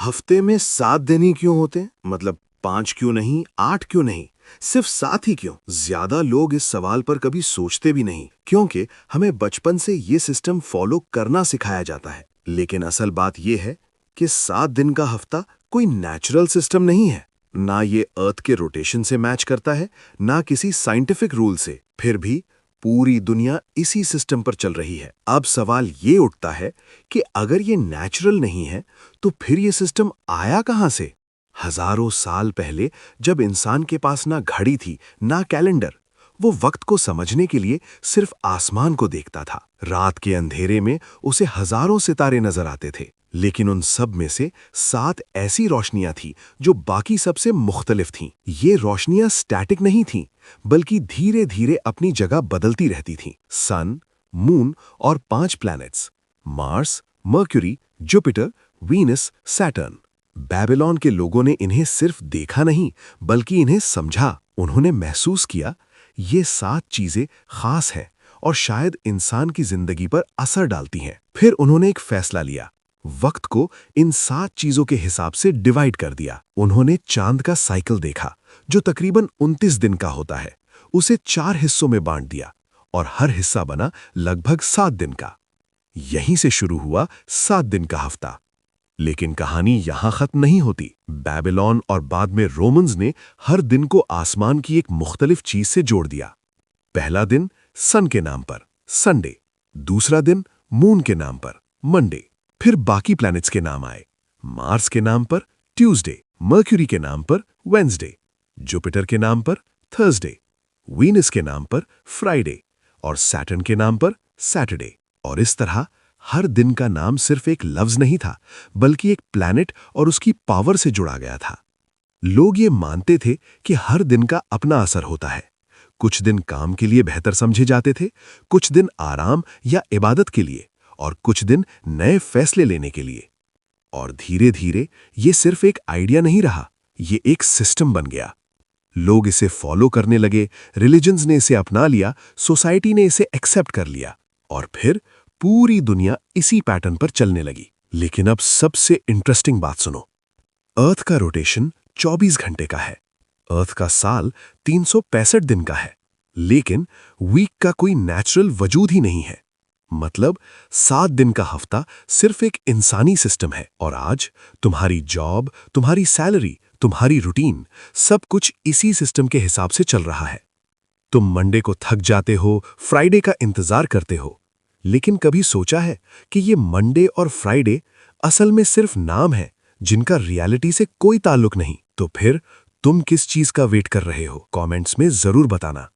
हफ्ते में 7 दिन ही क्यों होते? मतलब 5 क्यों नहीं, 8 क्यों नहीं, सिर्फ 7 ही क्यों? ज्यादा लोग इस सवाल पर कभी सोचते भी नहीं, क्योंकि हमें बचपन से ये सिस्टम फॉलो करना सिखाया जाता है। लेकिन असल बात यह है कि 7 दिन का हफ्ता कोई नेचुरल सिस्टम नहीं है। ना ये अर्थ के रोटेशन से मैच करता है, ना किसी साइंटिफिक रूल से। फिर भी पूरी दुनिया इसी सिस्टम पर चल रही है। अब सवाल ये उठता है कि अगर ये नेचुरल नहीं है, तो फिर ये सिस्टम आया कहां से? हजारों साल पहले जब इंसान के पास ना घड़ी थी, ना कैलेंडर, वो वक्त को समझने के लिए सिर्फ आसमान को देखता था। रात के अंधेरे में उसे हजारों सितारे नजर आते थे, लेकिन उन सब में से 7 ऐसी रोशनियां थी जो बाकी सबसे मुख्तलिफ थीं। ये रोशनियां स्टैटिक नहीं थीं, बल्कि धीरे धीरे अपनी जगह बदलती रहती थीं। सन, मून और 5 planets, Mars, mercury, Jupiter, Venus, Saturn. Babylon के लोगों ने इन्हें सिर्फ देखा नहीं, बल्कि इन्हें समझा। उन्होंने महसूस किया ये 7 चीजें खास हैं और शायद इंसान की जिंदगी पर असर डालती हैं। फिर उन्होंने एक फैसला लिया, वक्त को इन 7 चीजों के हिसाब से डिवाइड कर दिया। उन्होंने चांद का साइकिल देखा, जो तकरीबन 29 दिन का होता है, उसे 4 हिस्सों में बांट दिया और हर हिस्सा बना लगभग 7 दिन का। यहीं से शुरू हुआ 7 दिन का हफ्ता। लेकिन कहानी यहां खत्म नहीं होती। बेबीलोन और बाद में रोमन्स ने हर दिन को आसमान की एक मुख्तलिफ चीज से जोड़ दिया। पहला दिन सन के नाम पर संडे, दूसरा दिन मून के नाम पर मंडे, फिर बाकी प्लैनेट्स के नाम आए। मार्स के नाम पर ट्यूसडे, मर्क्यूरी के नाम पर वेंसडे, जुपिटर के नाम पर थर्सडे, वीनस के नाम पर फ्राइडे और सैटर्न के नाम पर सैटरडे। और इस तरह हर दिन का नाम सिर्फ एक लफ्ज नहीं था, बल्कि एक प्लैनेट और उसकी पावर से जुड़ा गया था। लोग ये मानते थे कि हर दिन का अपना असर होता है। कुछ दिन काम के लिए बेहतर समझे जाते थे, कुछ दिन आराम या इबादत के लिए, और कुछ दिन नए फैसले लेने के लिए। और धीरे धीरे ये सिर्फ एक आइडिया नहीं रहा, ये एक सिस्टम बन गया। लोग इसे फॉलो करने लगे, रिलीजन्स ने इसे अपना लिया, सोसाइटी ने इसे एक्सेप्ट कर लिया, और फिर पूरी दुनिया इसी पैटर्न पर चलने लगी। लेकिन अब सबसे इंटरेस्टिंग बात सुनो। अर्थ का रोटेशन 24 घंटे का है। अर्थ का साल 365 दिन का है, लेकिन वीक का कोई नेचुरल वजूद ही नहीं है। मतलब 7 दिन का हफ्ता सिर्फ एक इंसानी सिस्टम है। और आज तुम्हारी जॉब, तुम्हारी सैलरी, तुम्हारी रूटीन, सब कुछ इसी सिस्टम के हिसाब से चल रहा है। तुम मंडे को थक जाते हो, फ्राइडे का इंतजार करते हो, लेकिन कभी सोचा है कि ये मंडे और फ्राइडे असल में सिर्फ नाम है, जिनका रियलिटी से कोई ताल्लुक नहीं? तो फिर तुम किस चीज का वेट कर रहे हो? कमेंट्स में जरूर बताना।